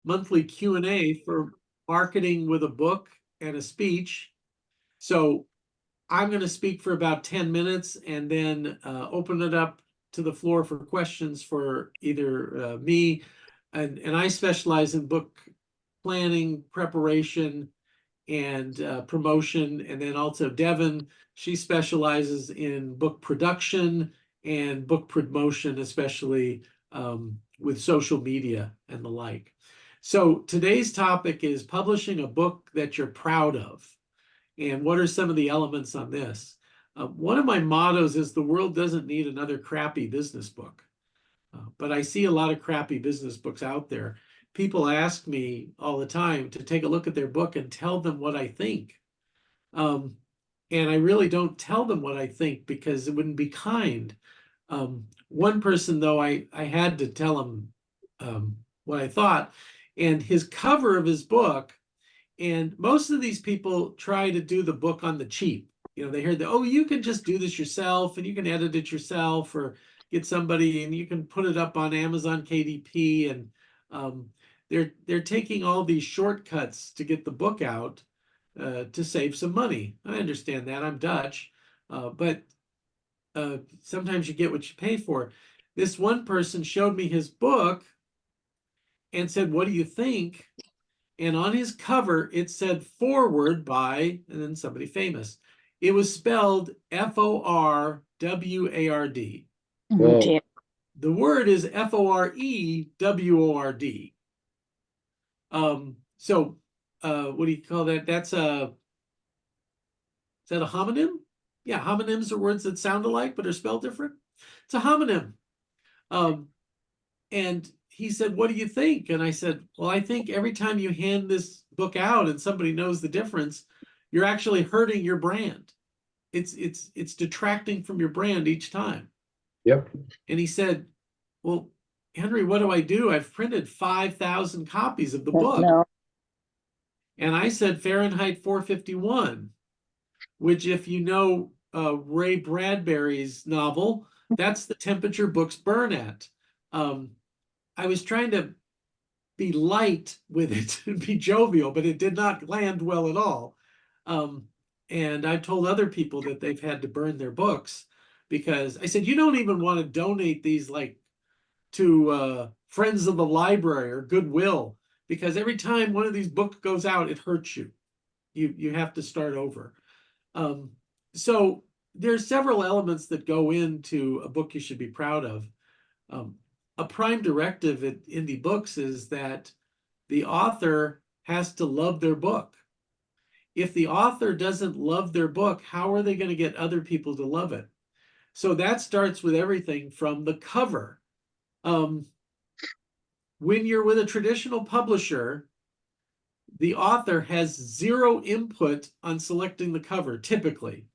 monthly Q&A for marketing with a book and a speech. So I'm going to speak for about 10 minutes and then open it up to the floor for questions for either me, and I specialize in book planning, preparation, and promotion. And then also Devin, she specializes in book production and book promotion, especially with social media and the like. So today's topic is publishing a book that you're proud of. And what are some of the elements on this? One of my mottos is the world doesn't need another crappy business book. But I see a lot of crappy business books out there. People ask me all the time to take a look at their book and tell them what I think. And I really don't tell them what I think because it wouldn't be kind. One person, though, I had to tell him what I thought. And his cover of his book, and most of these people try to do the book on the cheap. You know, they hear that, oh, you can just do this yourself and you can edit it yourself or get somebody and you can put it up on Amazon KDP. And they're taking all these shortcuts to get the book out to save some money. I understand that. I'm Dutch. But sometimes you get what you pay for. This one person showed me his book and said, what do you think? And on his cover, it said forward by, and then somebody famous. It was spelled Forward. Oh, dear. The word is Foreword. So what do you call that? That's is that a homonym? Yeah, homonyms are words that sound alike but are spelled different. It's a homonym. And he said, what do you think? And I said, well, I think every time you hand this book out and somebody knows the difference, you're actually hurting your brand. It's detracting from your brand each time. yep. And he said, well, Henry, what do I do? I've printed 5,000 copies of the book. No. And I said Fahrenheit 451, which if you know Ray Bradbury's novel, that's the temperature books burn at. I was trying to be light with it and be jovial, but it did not land well at all. And I've told other people that they've had to burn their books because I said, you don't even want to donate these like to Friends of the Library or Goodwill, because every time one of these books goes out, it hurts you. You have to start over. So there's several elements that go into a book you should be proud of. A prime directive at indie books is that the author has to love their book. If the author doesn't love their book, how are they going to get other people to love it? So that starts with everything from the cover. When you're with a traditional publisher, the author has zero input on selecting the cover, typically.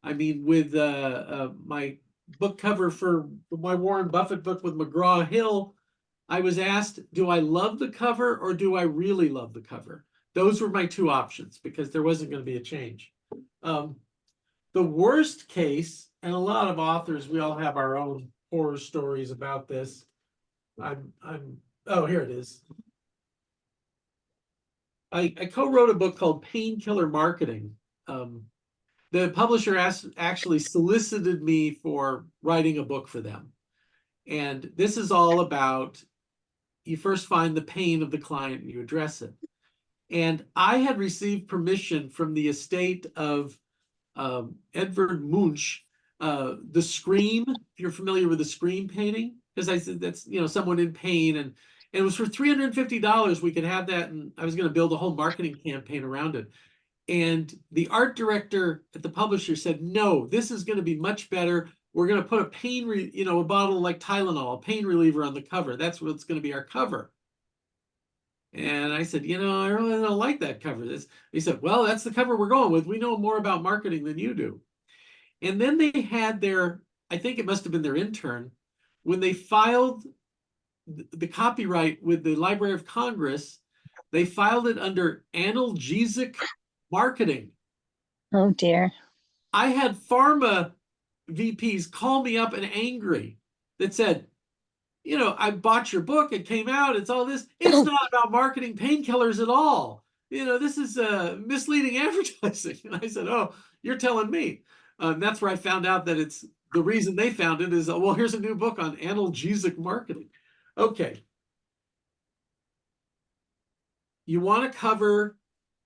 I mean, with my book cover for my Warren Buffett book with McGraw-Hill, I was asked, do I love the cover or do I really love the cover? Those were my two options because there wasn't going to be a change. The worst case, and a lot of authors, we all have our own horror stories about this. Oh, here it is. I co-wrote a book called Painkiller Marketing. The publisher actually solicited me for writing a book for them. And this is all about, you first find the pain of the client and you address it. And I had received permission from the estate of Edvard Munch, the Scream, if you're familiar with the Scream painting, because I said that's, you know, someone in pain, and it was for $350 we could have that, and I was going to build a whole marketing campaign around it. And the art director at the publisher said, no, this is going to be much better. We're going to put a bottle like Tylenol, a pain reliever on the cover. That's what's going to be our cover. And I said, I really don't like that cover. He said, well, that's the cover we're going with. We know more about marketing than you do. And then they had I think it must have been their intern, when they filed the copyright with the Library of Congress, they filed it under analgesic marketing. Oh, dear. I had pharma VPs call me up and angry that said, I bought your book. It came out. It's all this. It's not about marketing painkillers at all. This is misleading advertising. And I said, oh, you're telling me. That's where I found out that it's the reason they found it is, well, here's a new book on analgesic marketing. Okay. You want to cover,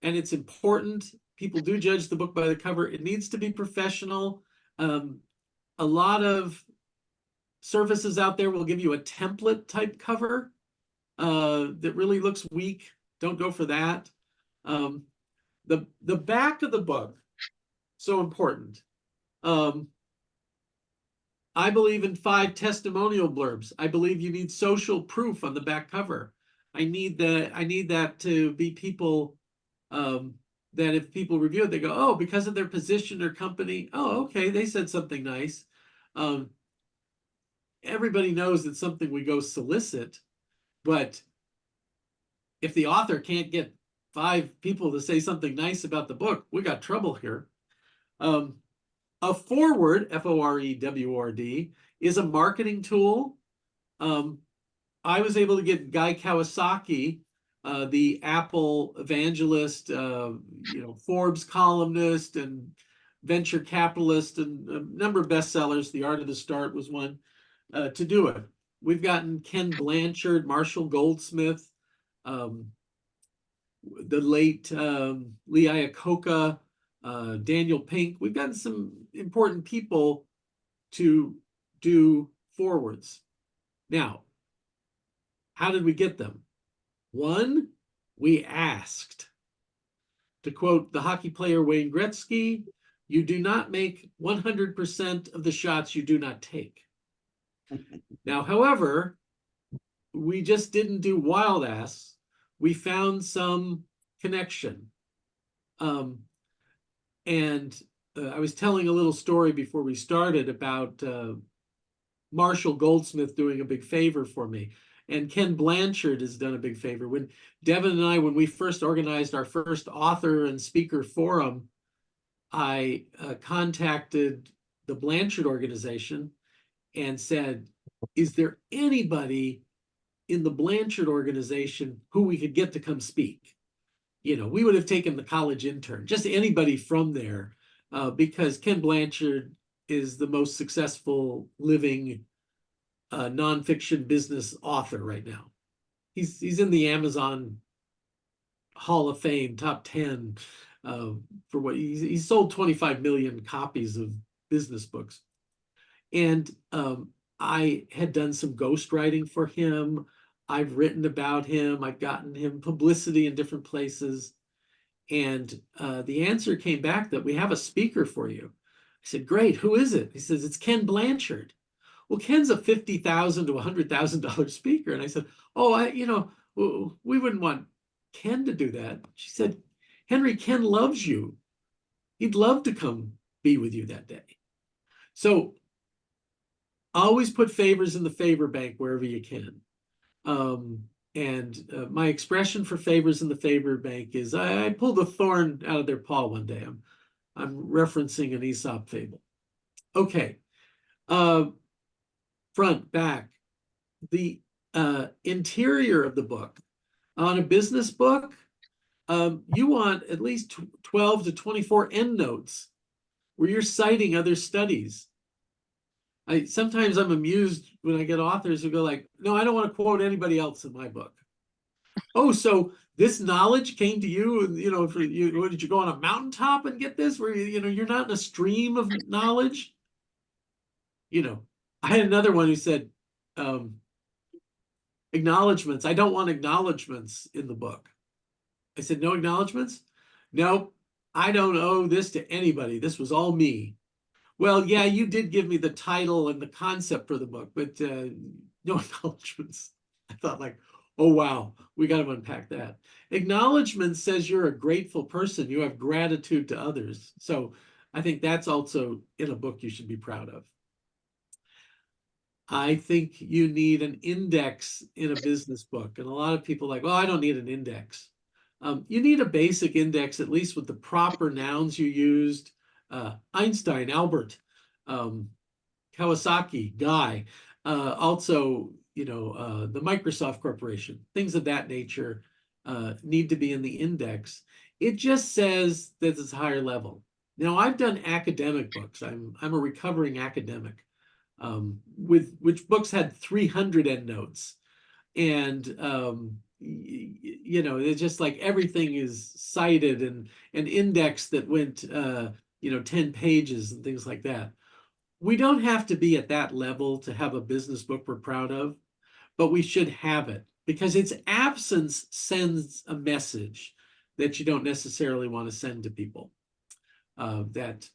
and it's important. People do judge the book by the cover. It needs to be professional. A lot of services out there will give you a template type cover that really looks weak. Don't go for that. The back of the book, so important. I believe in 5 testimonial blurbs. I believe you need social proof on the back cover. I need that to be people that if people review it, they go, oh, because of their position or company, oh, okay, they said something nice. Everybody knows that something we go solicit, but if the author can't get 5 people to say something nice about the book, we got trouble here. A forward, F-O-R-E-W-R-D, is a marketing tool. I was able to get Guy Kawasaki, the Apple evangelist, Forbes columnist and venture capitalist, and a number of bestsellers. The Art of the Start was one, to do it. We've gotten Ken Blanchard, Marshall Goldsmith, the late Lee Iacocca, Daniel Pink. We've gotten some important people to do forwards. Now, how did we get them? One, we asked. To quote the hockey player Wayne Gretzky, you do not make 100% of the shots you do not take. Now, however, we just didn't do wild ass. We found some connection. And I was telling a little story before we started about Marshall Goldsmith doing a big favor for me. And Ken Blanchard has done a big favor. When Devin and I, when we first organized our first author and speaker forum, I contacted the Blanchard organization and said, is there anybody in the Blanchard organization who we could get to come speak? We would have taken the college intern, just anybody from there, because Ken Blanchard is the most successful living nonfiction business author right now. He's in the Amazon Hall of Fame, top 10, for what he sold 25 million copies of business books. And I had done some ghostwriting for him. I've written about him. I've gotten him publicity in different places. And the answer came back that we have a speaker for you. I said, great, who is it? He says, it's Ken Blanchard. Well, Ken's a $50,000 to $100,000 speaker. And I said, oh, we wouldn't want Ken to do that. She said, Henry, Ken loves you. He'd love to come be with you that day. So always put favors in the favor bank wherever you can. My expression for favors in the favor bank is I pulled a thorn out of their paw one day. I'm referencing an Aesop fable. Okay. Front, back. The interior of the book. On a business book, you want at least 12 to 24 endnotes where you're citing other studies. Sometimes I'm amused when I get authors who go like, no, I don't want to quote anybody else in my book. Oh, so this knowledge came to you, and did you go on a mountaintop and get this? Where you're not in a stream of knowledge. I had another one who said, acknowledgments. I don't want acknowledgments in the book. I said, no acknowledgments? Nope. I don't owe this to anybody. This was all me. Well, yeah, you did give me the title and the concept for the book, but no acknowledgments. I thought like, oh, wow, we got to unpack that. Acknowledgement says you're a grateful person. You have gratitude to others. So I think that's also in a book you should be proud of. I think you need an index in a business book. And a lot of people are like, well, I don't need an index. You need a basic index, at least with the proper nouns you used. Einstein, Albert, Kawasaki, Guy. Also, the Microsoft Corporation, things of that nature need to be in the index. It just says that it's higher level. Now, I've done academic books. I'm a recovering academic, with which books had 300 endnotes, and it's just like everything is cited and an index that went 10 pages and things like that. We don't have to be at that level to have a business book we're proud of, but we should have it because its absence sends a message that you don't necessarily want to send to people, that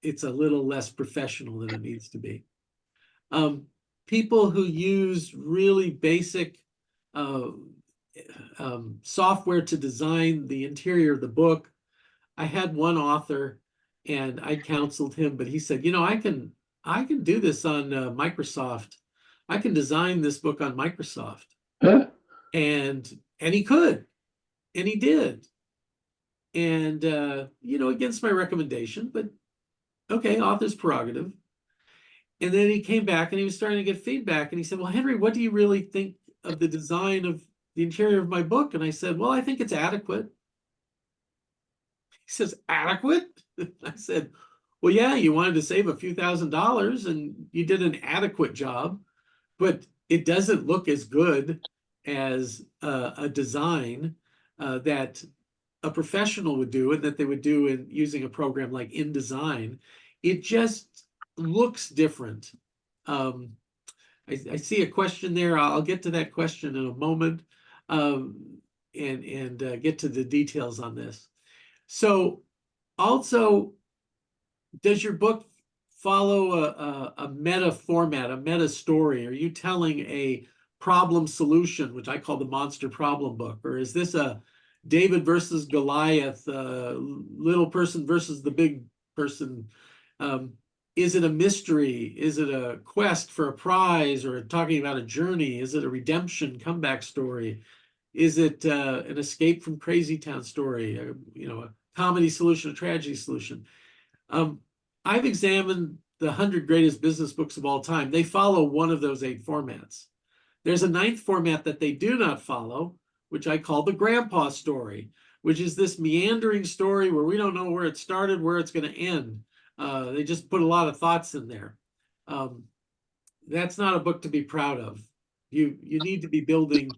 it's a little less professional than it needs to be. People who use really basic software to design the interior of the book. I had one author and I counseled him, but he said, I can do this on Microsoft. I can design this book on Microsoft. Huh? And he could, and he did. And against my recommendation, but okay, author's prerogative. And then he came back and he was starting to get feedback. And he said, well, Henry, what do you really think of the design of the interior of my book? And I said, well, I think it's adequate. He says, adequate? I said, well, yeah, you wanted to save a few $1,000s and you did an adequate job, but it doesn't look as good as a design that a professional would do and that they would do in using a program like InDesign. It just looks different. I see a question there. I'll get to that question in a moment, and get to the details on this. So also, does your book follow a meta format, a meta story? Are you telling a problem solution, which I call the monster problem book? Or is this a David versus Goliath, little person versus the big person? Is it a mystery? Is it a quest for a prize, or talking about a journey? Is it a redemption comeback story? Is it an escape from crazy town story? A comedy solution, a tragedy solution? I've examined the 100 greatest business books of all time. They follow one of those 8 formats. There's a 9th format that they do not follow, which I call the grandpa story, which is this meandering story where we don't know where it started, where it's going to end. They just put a lot of thoughts in there. That's not a book to be proud of. You need to be building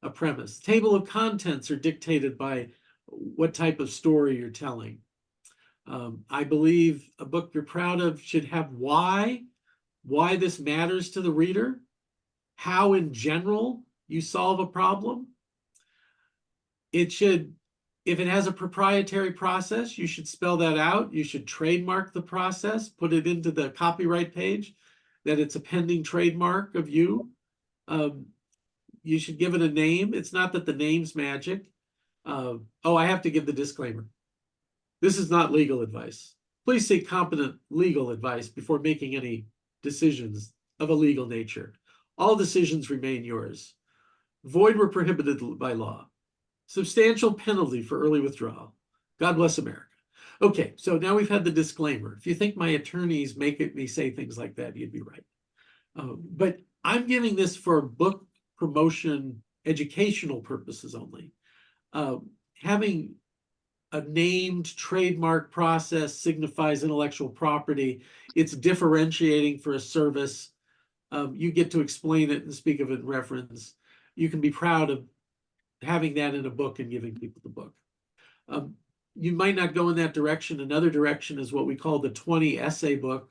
a premise. Table of contents are dictated by what type of story you're telling. I believe a book you're proud of should have why this matters to the reader, how in general you solve a problem. It should, if it has a proprietary process, you should spell that out. You should trademark the process, put it into the copyright page, that it's a pending trademark of you. You should give it a name. It's not that the name's magic. I have to give the disclaimer. This is not legal advice. Please seek competent legal advice before making any decisions of a legal nature. All decisions remain yours. Void where prohibited by law. Substantial penalty for early withdrawal. God bless America. Okay, so now we've had the disclaimer. If you think my attorneys make me say things like that, you'd be right. But I'm giving this for book promotion, educational purposes only. Having a named trademark process signifies intellectual property. It's differentiating for a service. You get to explain it and speak of it in reference. You can be proud of having that in a book and giving people the book. You might not go in that direction. Another direction is what we call the 20 essay book.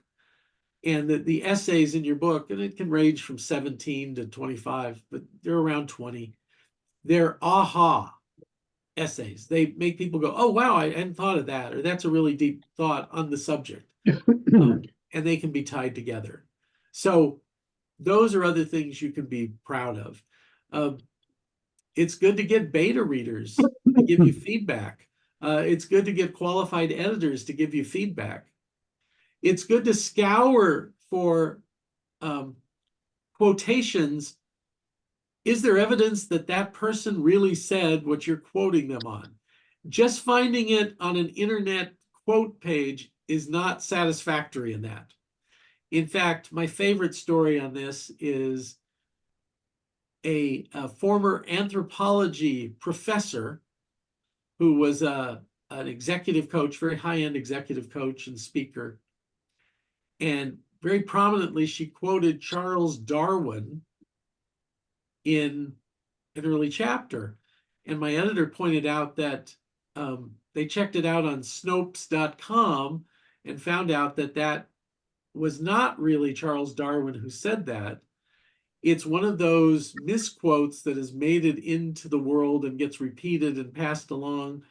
And the essays in your book, and it can range from 17 to 25, but they're around 20. They're aha essays. They make people go, oh, wow, I hadn't thought of that, or that's a really deep thought on the subject. And they can be tied together. So those are other things you can be proud of. It's good to get beta readers to give you feedback. It's good to get qualified editors to give you feedback. It's good to scour for quotations. Is there evidence that that person really said what you're quoting them on? Just finding it on an internet quote page is not satisfactory in that. In fact, my favorite story on this is a former anthropology professor who was an executive coach, very high-end executive coach and speaker. And very prominently, she quoted Charles Darwin in an early chapter. And my editor pointed out that they checked it out on Snopes.com and found out that that was not really Charles Darwin who said that. It's one of those misquotes that has made it into the world and gets repeated and passed along.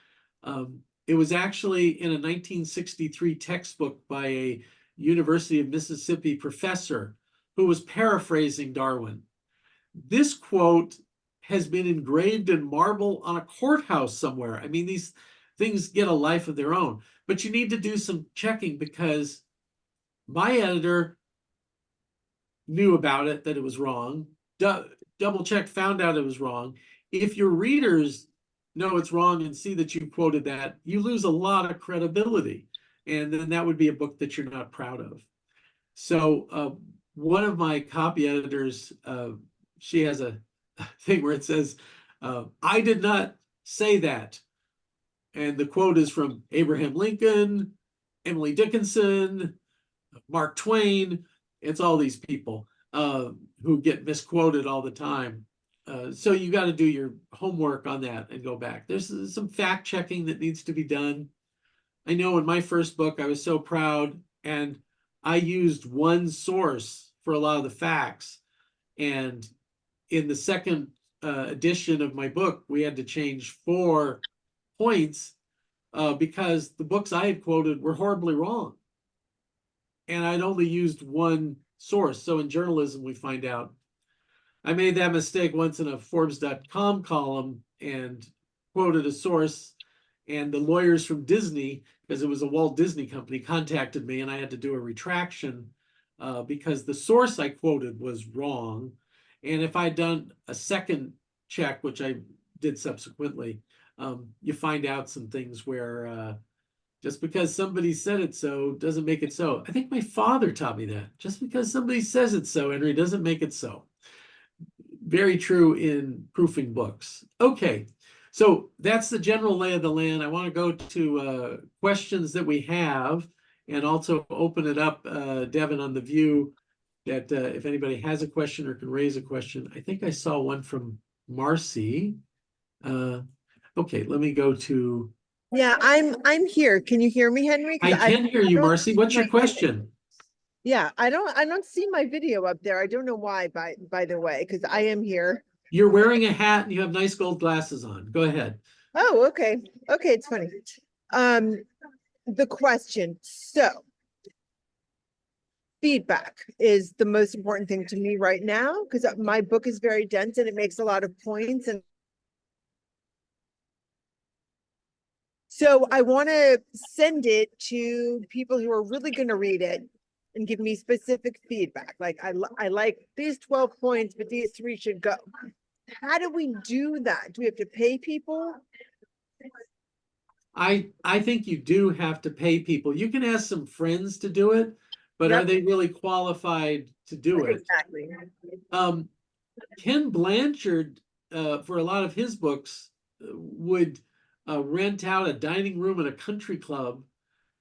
It was actually in a 1963 textbook by a University of Mississippi professor who was paraphrasing Darwin. This quote has been engraved in marble on a courthouse somewhere. I mean, these things get a life of their own, but you need to do some checking because my editor knew about it, that it was wrong, double checked, found out it was wrong. If your readers know it's wrong and see that you quoted that, you lose a lot of credibility. And then that would be a book that you're not proud of. So one of my copy editors, she has a thing where it says, I did not say that. And the quote is from Abraham Lincoln, Emily Dickinson, Mark Twain. It's all these people who get misquoted all the time. So you got to do your homework on that and go back. There's some fact checking that needs to be done. I know in my first book, I was so proud and I used one source for a lot of the facts. And in the second edition of my book, we had to change 4 points because the books I had quoted were horribly wrong. And I'd only used one source. So in journalism, we find out. I made that mistake once in a Forbes.com column and quoted a source, and the lawyers from Disney, because it was a Walt Disney company, contacted me and I had to do a retraction because the source I quoted was wrong. And if I'd done a second check, which I did subsequently, you find out some things where just because somebody said it so doesn't make it so. I think my father taught me that. Just because somebody says it so, Henry, doesn't make it so. Very true in proofing books. Okay, so that's the general lay of the land. I want to go to questions that we have and also open it up, Devin, on the view that if anybody has a question or can raise a question. I think I saw one from Marcy. Okay, let me go to. Yeah, I'm here. Can you hear me, Henry? I can hear you, don't Marcy. see What's your my- question? Yeah, I don't see my video up there. I don't know why, by the way, because I am here. You're wearing a hat and you have nice gold glasses on. Go ahead. Oh, okay. Okay, it's funny. The question. So feedback is the most important thing to me right now because my book is very dense and it makes a lot of points. And so I want to send it to people who are really going to read it and give me specific feedback. Like I like these 12 points, but these 3 should go. How do we do that? Do we have to pay people? I think you do have to pay people. You can ask some friends to do it, but are Yep. they really qualified to do it? Exactly. Ken Blanchard, for a lot of his books, would rent out a dining room at a country club,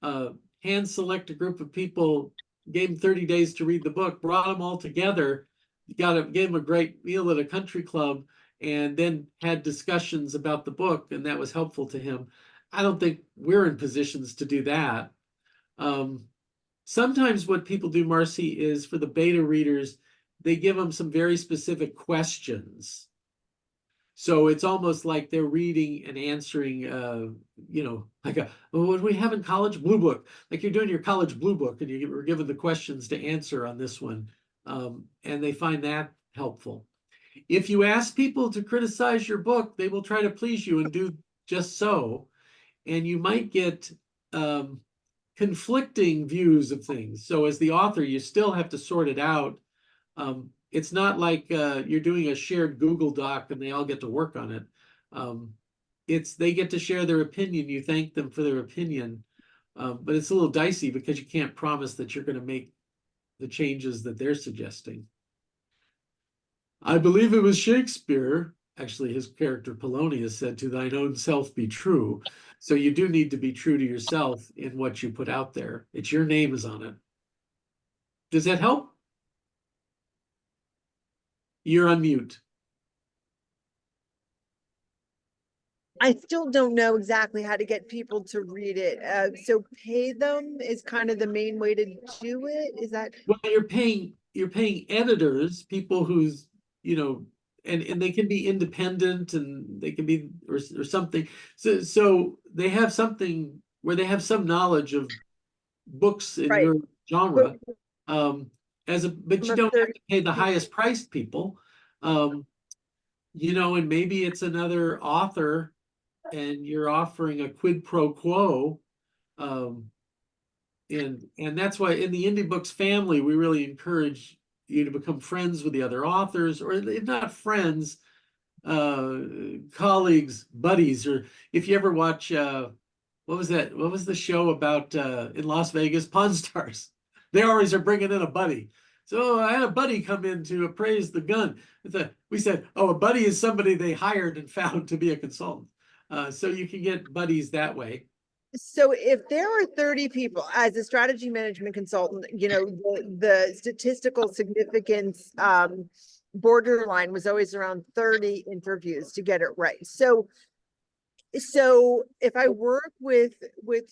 hand select a group of people, gave them 30 days to read the book, brought them all together, gave them a great meal at a country club, and then had discussions about the book, and that was helpful to him. I don't think we're in positions to do that. Sometimes what people do, Marcy, is for the beta readers, they give them some very specific questions. So it's almost like they're reading and answering, like what do we have in college? Blue book. Like you're doing your college blue book and you were given the questions to answer on this one. And they find that helpful. If you ask people to criticize your book, they will try to please you and do just so. And you might get conflicting views of things. So as the author, you still have to sort it out. It's not like you're doing a shared Google Doc and they all get to work on it. They get to share their opinion. You thank them for their opinion, but it's a little dicey because you can't promise that you're going to make the changes that they're suggesting. I believe it was Shakespeare. Actually, his character Polonius said, "To thine own self be true." So you do need to be true to yourself in what you put out there. It's your name is on it. Does that help? You're on mute. I still don't know exactly how to get people to read it. So pay them is kind of the main way to do it. Is that Well, you're paying editors, people who's, and they can be independent and they can be or something. So they have something where they have some knowledge of books in right? your But genre. Um, but from you a don't have third, to pay the highest priced people. Um, and maybe it's another author and you're offering a quid pro quo. Um, and that's why in the indie books family, we really encourage you to become friends with the other authors, or if not friends, uh, colleagues, buddies, or if you ever watch what was that? What was the show about in Las Vegas? Pawn Stars. They always are bringing in a buddy. So I had a buddy come in to appraise the gun. We said, oh, a buddy is somebody they hired and found to be a consultant. So you can get buddies that way. so if there are 30 people as a strategy management consultant, the statistical significance borderline was always around 30 interviews to get it right. So if I work with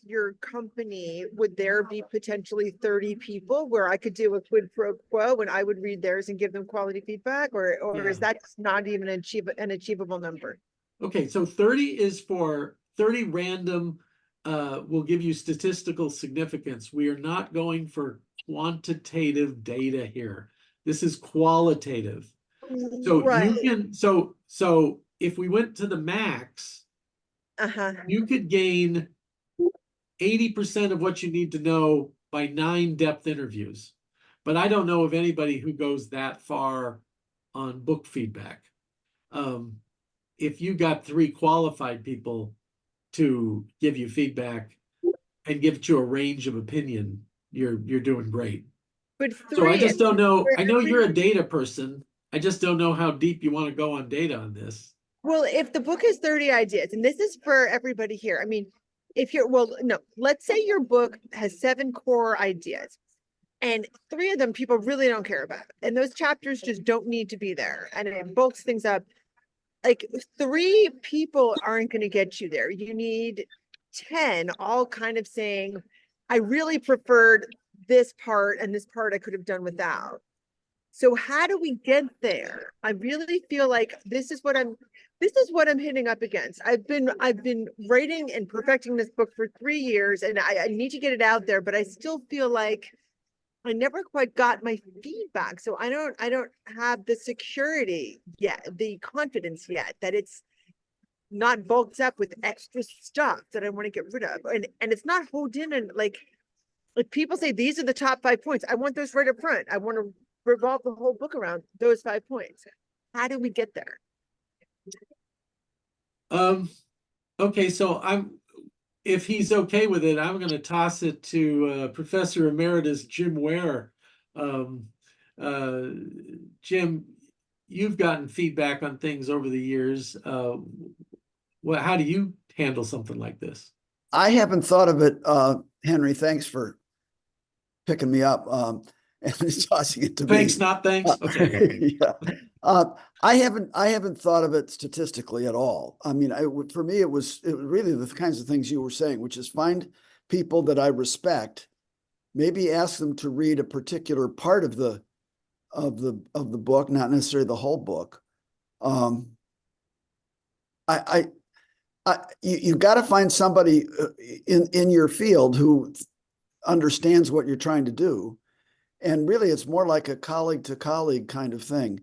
your company, would there be potentially 30 people where I could do a quid pro quo and I would read theirs and give them quality feedback, or is Yeah. that not even an achievable number? Okay, so 30 is for 30 random, will give you statistical significance. We are not going for quantitative data here. This is qualitative. So Right. so if we went to the max, Uh-huh. you could gain 80% of what you need to know by 9 depth interviews. But I don't know of anybody who goes that far on book feedback. If you got 3 qualified people to give you feedback and give you a range of opinion, you're doing great. But So I three, I just don't mean, know. for I know you're every a data person. I just don't know how deep you want to go on data on this. well, if the book has 30 ideas, and this is for everybody here, I mean, if you're, well, no, let's say your book has 7 core ideas and 3 of them people really don't care about. And those chapters just don't need to be there. And it bulks things up. Like 3 people aren't going to get you there. You need 10 all kind of saying, I really preferred this part and this part I could have done without. So how do we get there? I really feel like this is what I'm hitting up against. I've been writing and perfecting this book for 3 years and I need to get it out there, but I still feel like I never quite got my feedback. So I don't have the security yet, the confidence yet that it's not bulked up with extra stuff that I want to get rid of. And it's not hold in and like people say these are the top 5 points. I want those right up front. I want to revolve the whole book around those 5 points. How do we get there? Um, okay, so if he's okay with it, I'm going to toss it to Professor Emeritus Jim Ware. Um, uh, Jim, you've gotten feedback on things over the years. How do you handle something like this? I haven't thought of it, Henry. Thanks for picking me up and tossing it to Thanks, me. not thanks. Okay. Yeah. I haven't thought of it statistically at all. I mean, for me, it was really the kinds of things you were saying, which is find people that I respect, maybe ask them to read a particular part of the book, not necessarily the whole book. You got to find somebody in your field who understands what you're trying to do, and really, it's more like a colleague to colleague kind of thing.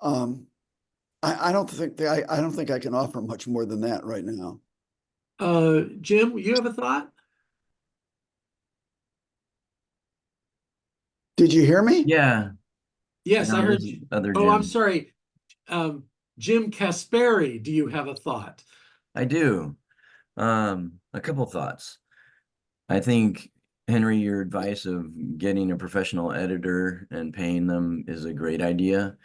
I don't think I can offer much more than that right now. Jim, you have a thought? Did you hear me? Yeah. Yes, No, I heard this is you. other Oh, I'm Jim. sorry. Jim Casperi, do you have a thought? I do. A couple thoughts. I think, Henry, your advice of getting a professional editor and paying them is a great idea.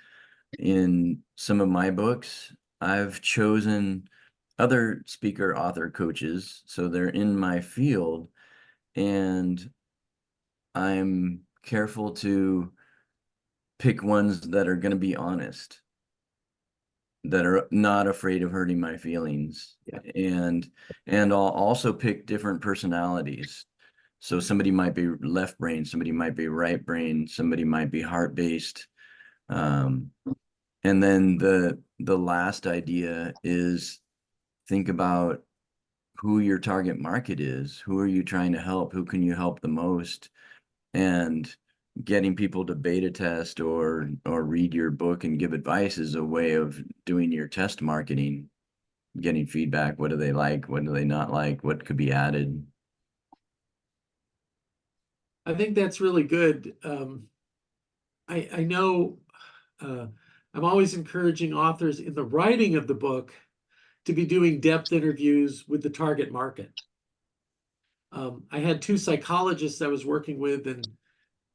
in some of my books, I've chosen other speaker author coaches, so they're in my field, and I'm careful to pick ones that are going to be honest, that are not afraid of hurting my feelings. And I'll also pick different personalities. So somebody might be left brain, somebody might be right brain, somebody might be heart based. And then the last idea is think about who your target market is. Who are you trying to help? Who can you help the most? And getting people to beta test or read your book and give advice is a way of doing your test marketing, getting feedback. What do they like? What do they not like? What could be added? I think that's really good. I know I'm always encouraging authors in the writing of the book to be doing depth interviews with the target market. I had two psychologists I was working with, and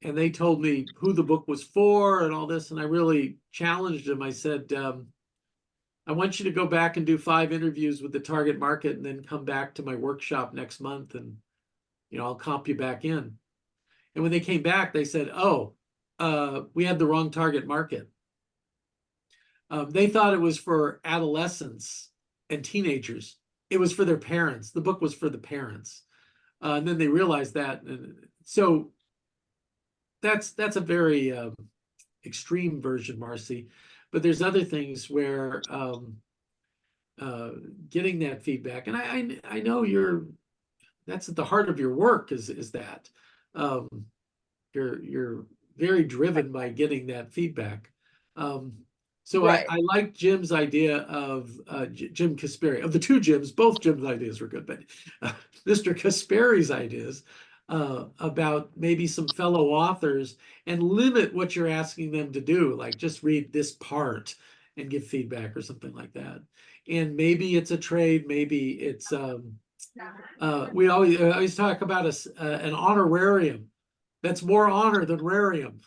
they told me who the book was for and all this, and I really challenged them. I said, I want you to go back and do 5 interviews with the target market and then come back to my workshop next month, and I'll comp you back in. And when they came back, they said, oh, we had the wrong target market. They thought it was for adolescents and teenagers. It was for their parents. The book was for the parents. And then they realized that. And so that's a very extreme version, Marcy. But there's other things where getting that feedback, and I know that's at the heart of your work is that you're very driven by getting that feedback. So Right. I like Jim's idea of Jim Casperi. Of the two Jims, both Jim's ideas were good, but Mr. Casperi's ideas about maybe some fellow authors and limit what you're asking them to do, like just read this part and give feedback or something like that. And maybe it's a trade, maybe it's we always talk about an honorarium. That's more honor than rarium.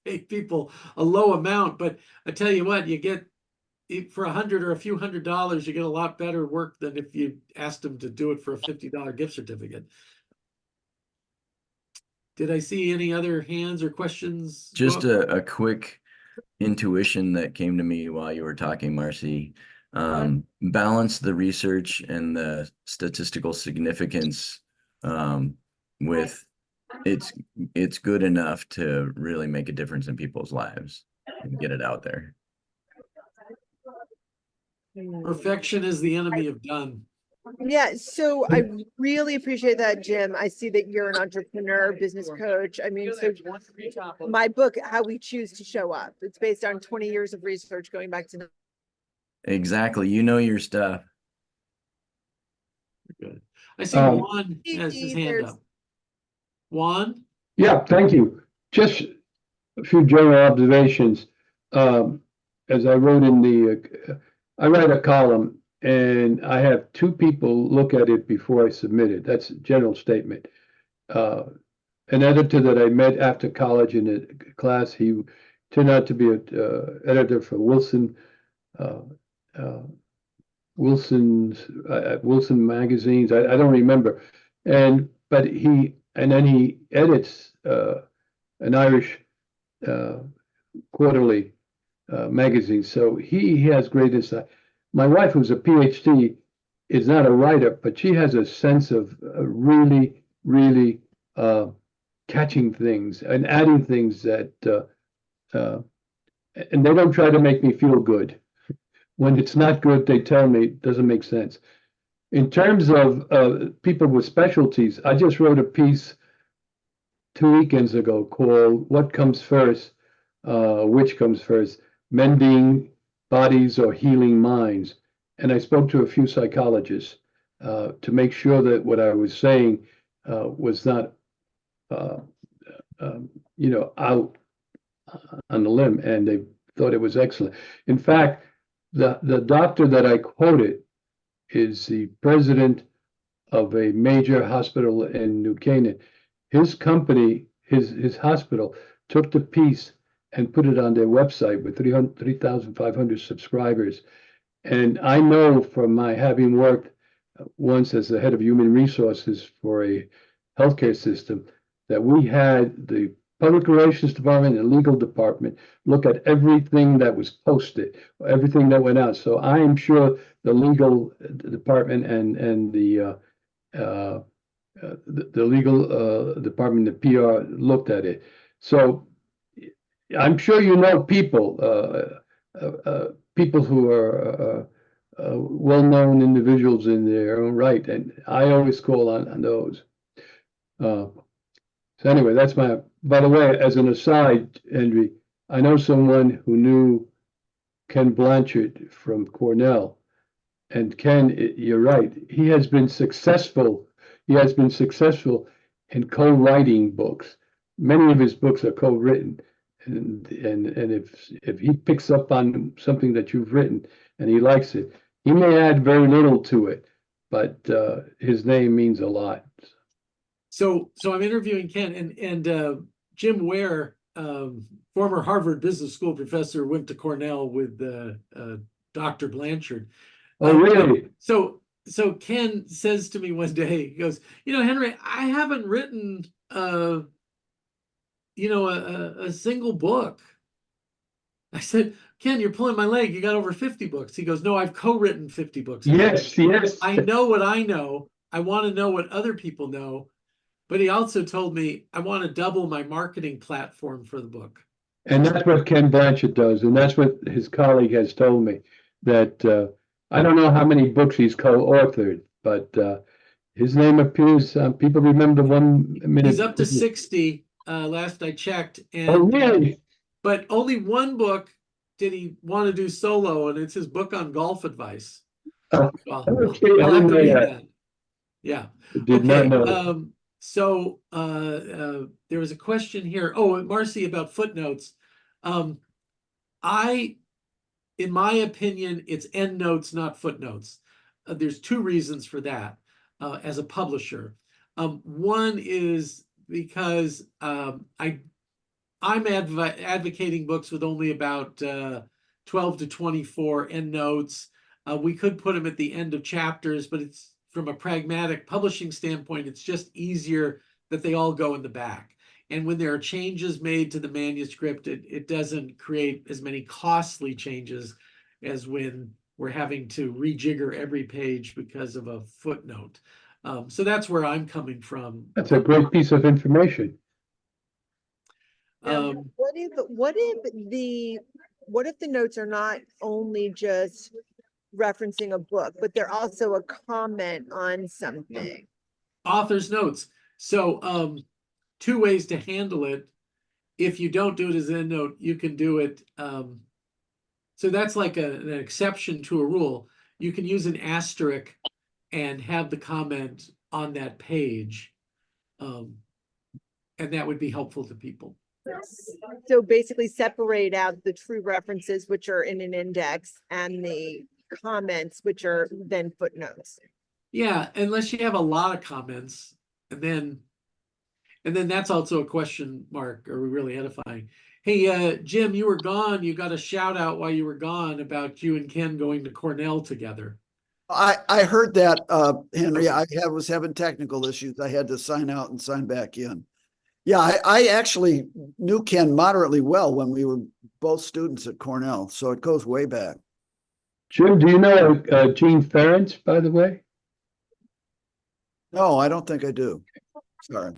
Pay people a low amount, but I tell you what, you get for $100 or a few $100, you get a lot better work than if you asked them to do it for a $50 gift certificate. Did I see any other hands or questions? Just a quick intuition that came to me while you were talking, Marcy. Balance the research and the statistical significance with it's good enough to really make a difference in people's lives and get it out there. Perfection is the enemy of done. Yeah, so I really appreciate that, Jim. I see that you're an entrepreneur, business coach. I mean, so my book, How We Choose to Show Up, it's based on 20 years of research going back to. Exactly. You know your stuff. Good. I see Juan has his hand There's- up. Juan? Yeah, thank you. Just a few general observations. As I wrote in I write a column and I have 2 people look at it before I submit it. That's a general statement. An editor that I met after college in a class, he turned out to be an editor for Wilson magazines. I don't remember. But then he edits an Irish quarterly magazine. So he has great insight. My wife, who's a PhD, is not a writer, but she has a sense of really, really catching things and adding things that, and they don't try to make me feel good. When it's not good, they tell me it doesn't make sense. In terms of people with specialties, I just wrote a piece 2 weekends ago called What Comes First, Which Comes First, Mending Bodies or Healing Minds. And I spoke to a few psychologists to make sure that what I was saying was not, out on the limb, and they thought it was excellent. In fact, the doctor that I quoted is the president of a major hospital in New Canaan. His company, his hospital, took the piece and put it on their website with 3,500 subscribers. And I know from my having worked once as the head of human resources for a healthcare system that we had the public relations department and legal department look at everything that was posted, everything that went out. So I am sure the legal department and the legal department, the PR looked at it. So I'm sure you know people, people who are well-known individuals in their own right, and I always call on those. So anyway, that's my. By the way, as an aside, Henry, I know someone who knew Ken Blanchard from Cornell, and Ken, you're right. He has been successful. He has been successful in co-writing books. Many of his books are co-written, and if he picks up on something that you've written and he likes it, he may add very little to it, but his name means a lot. So I'm interviewing Ken and Jim Ware, former Harvard Business School professor, went to Cornell with Dr. Blanchard. Oh, really? So Ken says to me one day, he goes, Henry, I haven't written a single book. I said, Ken, you're pulling my leg. You got over 50 books. He goes, no, I've co-written 50 books. Yes, yes. I know what I know. I want to know what other people know. But he also told me, I want to double my marketing platform for the book. And that's what Ken Blanchard does. And that's what his colleague has told me, that I don't know how many books he's co-authored, but his name appears, people remember 1 minute. He's up to 60, last I checked. And, Oh, really? But only one book did he want to do solo, and it's his book on golf advice. Oh, Well, okay, I'll I have to didn't know read that. that. Yeah. Did not know. So there was a question here. Oh, Marcy, about footnotes. In my opinion, it's endnotes, not footnotes. There's two reasons for that as a publisher. One is because I'm advocating books with only about 12 to 24 endnotes. We could put them at the end of chapters, but it's from a pragmatic publishing standpoint, it's just easier that they all go in the back. And when there are changes made to the manuscript, it doesn't create as many costly changes as when we're having to rejigger every page because of a footnote. So that's where I'm coming from. That's a great piece of information. What if the notes are not only just referencing a book, but they're also a comment on something? Author's notes. So two ways to handle it. If you don't do it as an endnote, you can do it. So that's like an exception to a rule. You can use an asterisk and have the comment on that page. And that would be helpful to people. So basically separate out the true references, which are in an index, and the comments, which are then footnotes. Yeah, unless you have a lot of comments, and then that's also a question mark. Are we really edifying? Hey, Jim, you were gone. You got a shout out while you were gone about you and Ken going to Cornell together. I heard that, Henry. I was having technical issues. I had to sign out and sign back in. Yeah, I actually knew Ken moderately well when we were both students at Cornell, so it goes way back. Jim, do you know Gene Ferentz, by the way? No, I don't think I do. Sorry.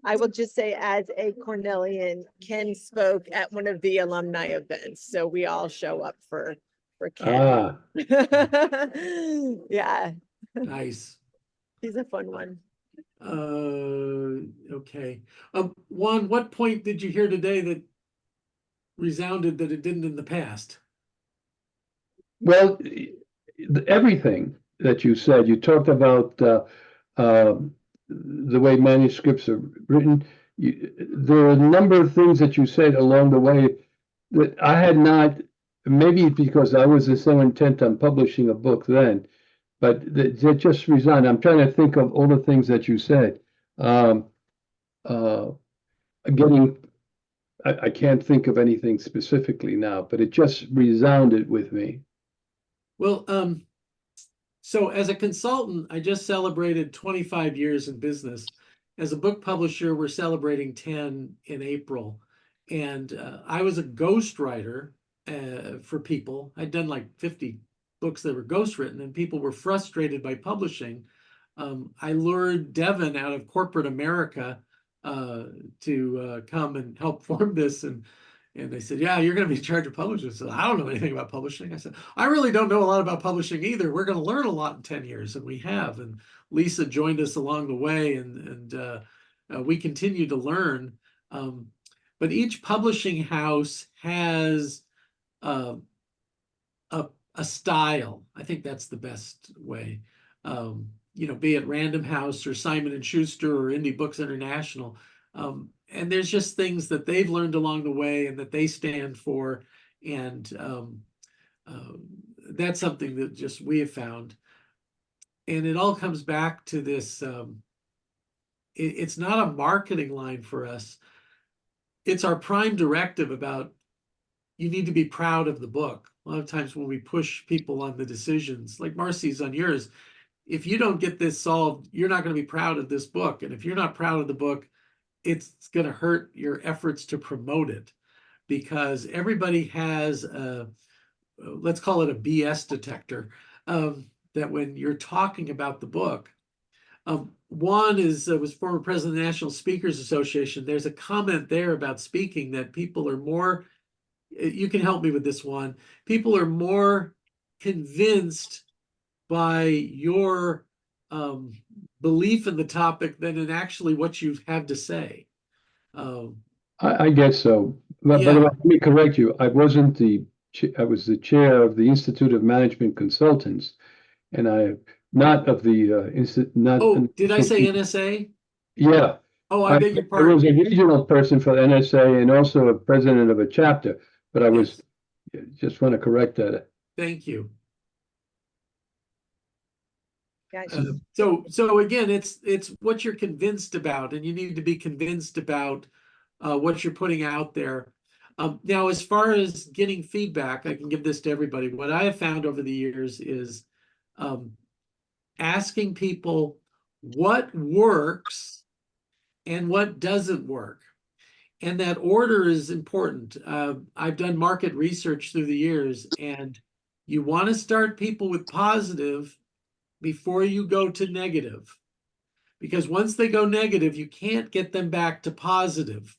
I will just say, as a Cornellian, Ken spoke at one of the alumni events, so we all show up for Ken. Yeah, Nice. he's a fun one. Okay. Juan, what point did you hear today that resounded that it didn't in the past? Well, everything that you said, you talked about the way manuscripts are written. There are a number of things that you said along the way that I had not, maybe because I was so intent on publishing a book then, but that just resigned. I'm trying to think of all the things that you said. Getting, I can't think of anything specifically now, but it just resounded with me. Well, so as a consultant, I just celebrated 25 years in business. As a book publisher, we're celebrating 10 in April. And I was a ghostwriter for people. I'd done like 50 books that were ghostwritten, and people were frustrated by publishing. I lured Devin out of corporate America to come and help form this. And they said, yeah, you're going to be in charge of publishing. I said, I don't know anything about publishing. I said, I really don't know a lot about publishing either. We're going to learn a lot in 10 years, and we have. And Lisa joined us along the way, and we continue to learn. But each publishing house has a style. I think that's the best way. Be it Random House or Simon and Schuster or Indie Books International. And there's just things that they've learned along the way and that they stand for. And that's something that just we have found. And it all comes back to this. It's not a marketing line for us. It's our prime directive about you need to be proud of the book. A lot of times when we push people on the decisions, like Marcy's on yours, if you don't get this solved, you're not going to be proud of this book. And if you're not proud of the book, it's going to hurt your efforts to promote it, because everybody has let's call it a BS detector, that when you're talking about the book, Juan was former president of the National Speakers Association. There's a comment there about speaking that people are more, you can help me with this one, people are more convinced by your belief in the topic than in actually what you have to say. I guess so. But Yeah. let me correct you. I was the chair of the Institute of Management Consultants, and I not of the not. Oh, did I say NSA? Yeah. Oh, I beg your I was pardon. a regional person for the NSA and also a president of a chapter, but I was just want to correct that. Thank you. Gotcha. So again, it's what you're convinced about, and you need to be convinced about what you're putting out there. Now, as far as getting feedback, I can give this to everybody. What I have found over the years is asking people what works and what doesn't work. And that order is important. I've done market research through the years, and you want to start people with positive before you go to negative. Because once they go negative, you can't get them back to positive.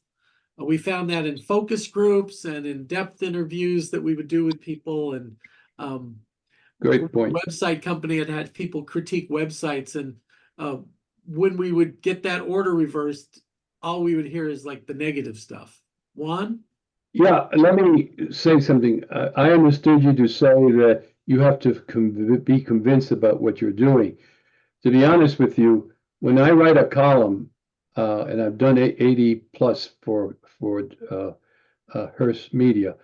We found that in focus groups and in depth interviews that we would do with people. And Great point. website company had people critique websites, and when we would get that order reversed, all we would hear is like the negative stuff. Juan? Yeah, let me say something. I understood you to say that you have to be convinced about what you're doing. To be honest with you, when I write a column, and I've done 80 plus for Hearst Media,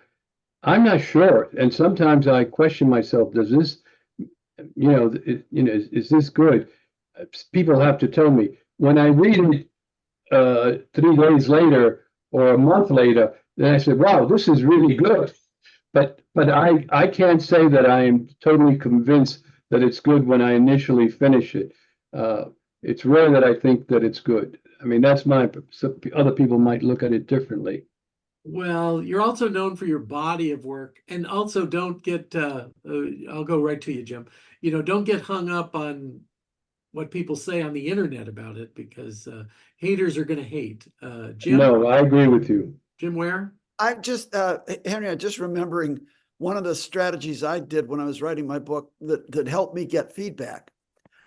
I'm not sure, and sometimes I question myself. Does this, is this good? People have to tell me. When I read it 3 days later or a month later, then I said, "Wow, this is really good." But I can't say that I am totally convinced that it's good when I initially finish it. It's rare that I think that it's good. I mean, that's other people might look at it differently. Well, you're also known for your body of work, and also don't get, I'll go right to you, Jim. Don't get hung up on what people say on the internet about it, because haters are going to hate. Jim? No, I agree with you. Jim Ware? I'm just, Henry, I'm just remembering one of the strategies I did when I was writing my book that helped me get feedback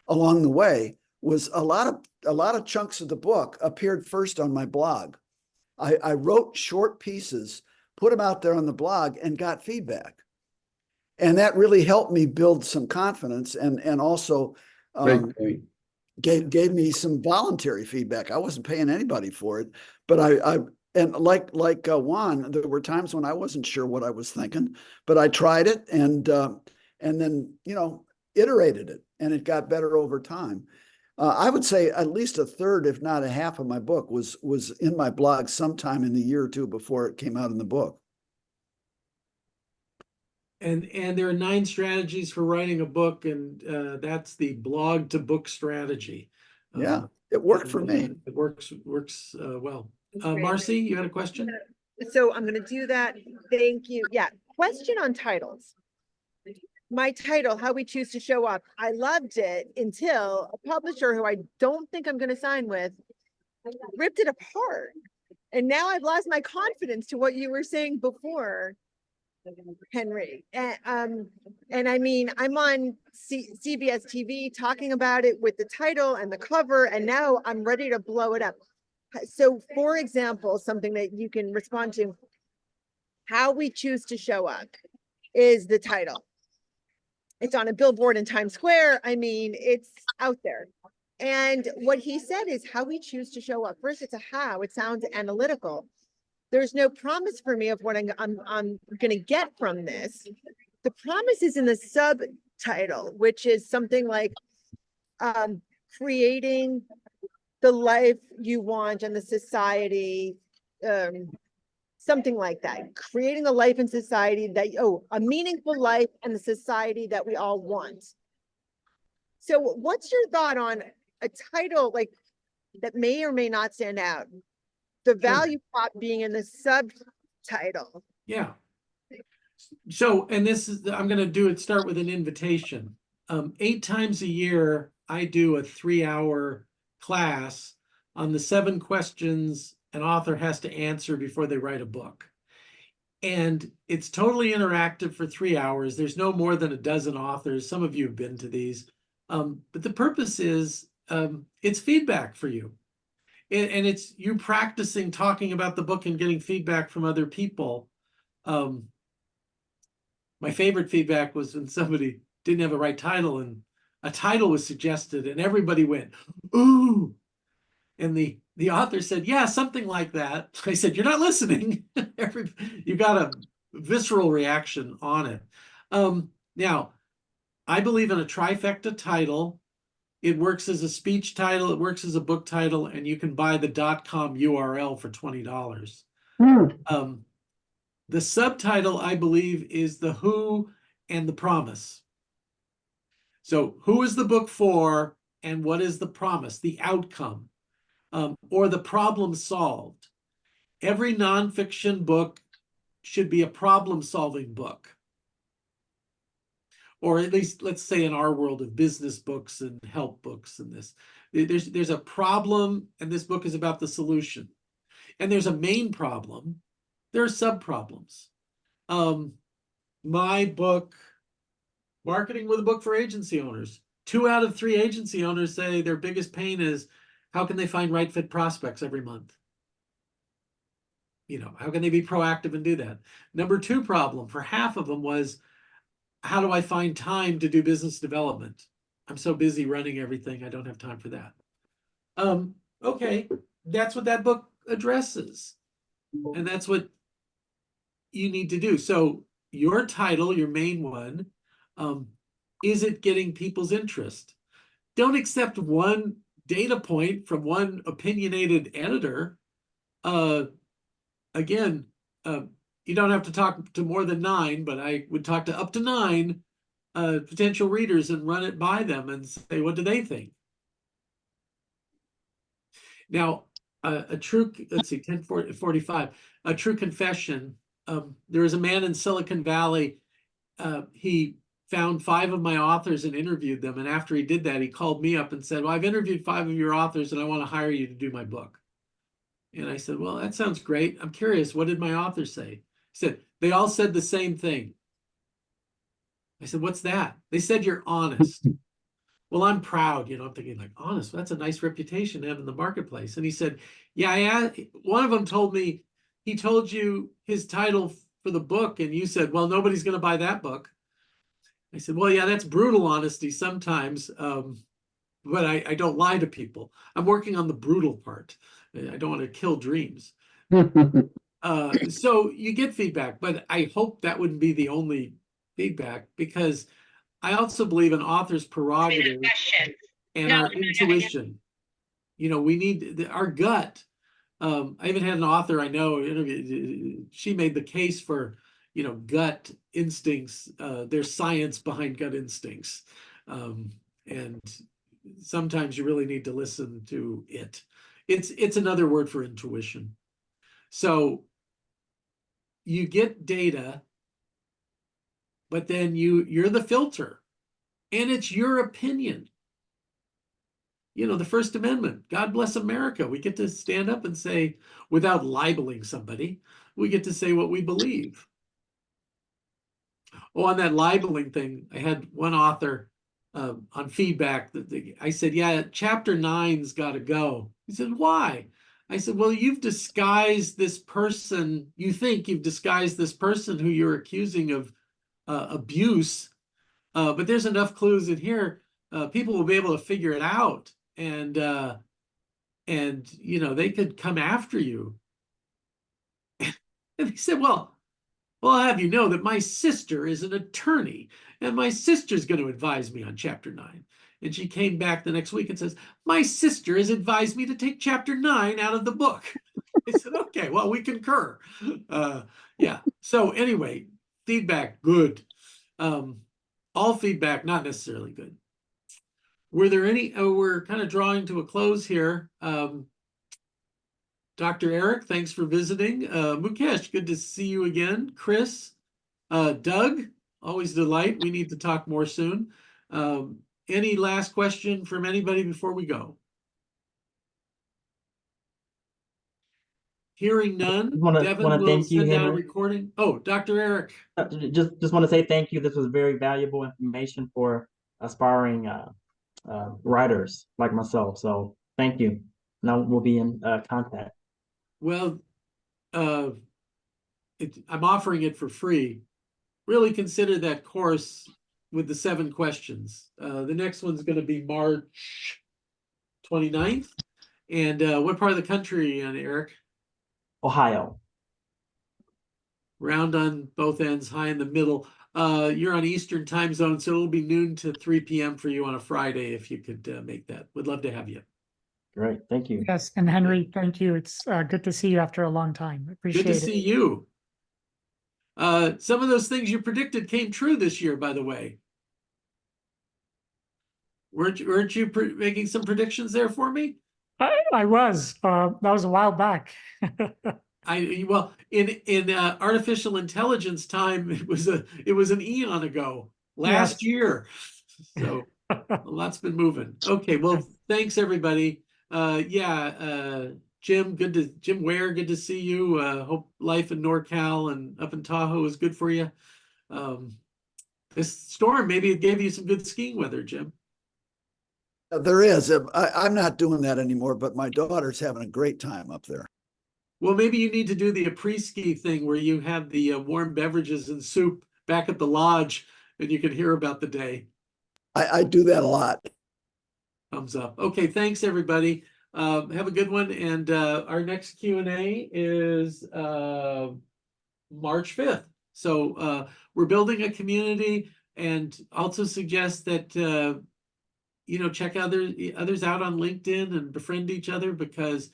along the way was a lot of chunks of the book appeared first on my blog. I wrote short pieces, put them out there on the blog, and got feedback. And that really helped me build some confidence and also gave me some voluntary feedback. I wasn't paying anybody for it, but and like Juan, there were times when I wasn't sure what I was thinking, but I tried it and then iterated it, and it got better over time. I would say at least a third, if not a half of my book was in my blog sometime in the year or two before it came out in the book. And there are 9 strategies for writing a book, and that's the blog to book strategy. Yeah, it worked for me. It works well. That's great. Marcy, you had a question? So I'm gonna do that. Thank you. Yeah, question on titles. My title, How We Choose to Show Up. I loved it until a publisher who I don't think I'm gonna sign with ripped it apart. And now I've lost my confidence to what you were saying before, Henry. And I mean, I'm on CBS TV talking about it with the title and the cover, and now I'm ready to blow it up. So, for example, something that you can respond to, How We Choose to Show Up is the title. It's on a billboard in Times Square. I mean, it's out there. And what he said is how we choose to show up. First, it's a how. It sounds analytical. There's no promise for me of what I'm going to get from this. The promise is in the subtitle, which is something like creating the life you want and the society, something like that. Creating the life and society that, a meaningful life and the society that we all want. So what's your thought on a title like that may or may not stand out? The value prop being in the subtitle. Yeah. So, and this is, I'm going to start with an invitation. 8 times a year, I do a 3-hour class on the 7 questions an author has to answer before they write a book. And it's totally interactive for 3 hours. There's no more than a dozen authors. Some of you have been to these. But the purpose is, it's feedback for you. And it's you practicing talking about the book and getting feedback from other people. My favorite feedback was when somebody didn't have a right title and a title was suggested and everybody went, ooh. And the author said, yeah, something like that. I said, you're not listening. You got a visceral reaction on it. Now, I believe in a trifecta title. It works as a speech title, it works as a book title, and you can buy the .com URL for $20. The subtitle, I believe, is the who and the promise. So who is the book for and what is the promise, the outcome, or the problem solved? Every nonfiction book should be a problem-solving book. Or at least, let's say in our world of business books and help books and this, there's a problem and this book is about the solution. And there's a main problem. There are sub-problems. My book, Marketing with a Book for Agency Owners, 2 out of 3 agency owners say their biggest pain is how can they find right fit prospects every month? You know, how can they be proactive and do that? Number 2 problem for half of them was, how do I find time to do business development? I'm so busy running everything, I don't have time for that. Okay, that's what that book addresses. And that's what you need to do. So your title, your main one, is it getting people's interest? Don't accept one data point from one opinionated editor. Again, you don't have to talk to more than 9, but I would talk to up to 9 potential readers and run it by them and say, what do they think? Now, let's see, 10:45, a true confession. There was a man in Silicon Valley. He found 5 of my authors and interviewed them. And after he did that, he called me up and said, well, I've interviewed 5 of your authors and I want to hire you to do my book. And I said, well, that sounds great. I'm curious, what did my authors say? He said, they all said the same thing. I said, what's that? They said, you're honest. Well, I'm proud, I'm thinking like, honest, that's a nice reputation to have in the marketplace. And he said, yeah, one of them told me, he told you his title for the book and you said, well, nobody's going to buy that book. I said, well, yeah, that's brutal honesty sometimes, but I don't lie to people. I'm working on the brutal part. I don't want to kill dreams. So you get feedback, but I hope that wouldn't be the only feedback, because I also believe an author's prerogative and our intuition. You know, we need our gut. I even had an author I know interviewed. She made the case for, you know, gut instincts. There's science behind gut instincts, and sometimes you really need to listen to it. It's another word for intuition. So you get data, but then you're the filter, and it's your opinion. You know, the First Amendment, God bless America. We get to stand up and say, without libeling somebody, we get to say what we believe. Oh, on that libeling thing, I had one author on feedback that I said, yeah, chapter 9's got to go. He said, why? I said, well, you've disguised this person. You think you've disguised this person who you're accusing of abuse, but there's enough clues in here. People will be able to figure it out. And you know, they could come after you. And he said, well, I'll have you know that my sister is an attorney, and my sister's going to advise me on chapter 9. And she came back the next week and says, my sister has advised me to take chapter 9 out of the book. I said, okay, well, we concur. Yeah. So anyway, feedback, good. All feedback, not necessarily good. Were there any, we're kind of drawing to a close here. Dr. Eric, thanks for visiting. Mukesh, good to see you again. Chris, Doug, always a delight. We need to talk more soon. Any last question from anybody before we go? Hearing none, Devin will thank you, send out a Henry. recording. Oh, Dr. Eric. Just want to say thank you. This was very valuable information for aspiring writers like myself. So thank you. Now we'll be in contact. Well, I'm offering it for free. Really consider that course with the 7 questions. The next one's going to be March 29th. And what part of the country are you in, Eric? Ohio. Round on both ends, high in the middle. You're on Eastern time zone, so it'll be noon to 3 p.m. for you on a Friday if you could make that. Would love to have you. Great. Thank you. Yes, and Henry, thank you. It's good to see you after a long time. Appreciate Good to it. see you. Some of those things you predicted came true this year, by the way. Weren't you making some predictions there for me? I was. That was a while back. Well, in artificial intelligence time, it was an eon ago, last Yes. year. So a lot's been moving. Okay, well, thanks everybody. Jim Ware, good to see you. Hope life in NorCal and up in Tahoe is good for you. This storm, maybe it gave you some good skiing weather, Jim. There is. I'm not doing that anymore, but my daughter's having a great time up there. Well, maybe you need to do the après-ski thing where you have the warm beverages and soup back at the lodge and you can hear about the day. I do that a lot. Thumbs up. Okay, thanks everybody. Have a good one. And our next Q&A is March 5th. So we're building a community, and also suggest that check others out on LinkedIn and befriend each other, because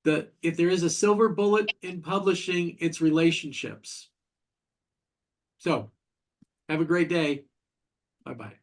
if there is a silver bullet in publishing, it's relationships. So have a great day. Bye-bye.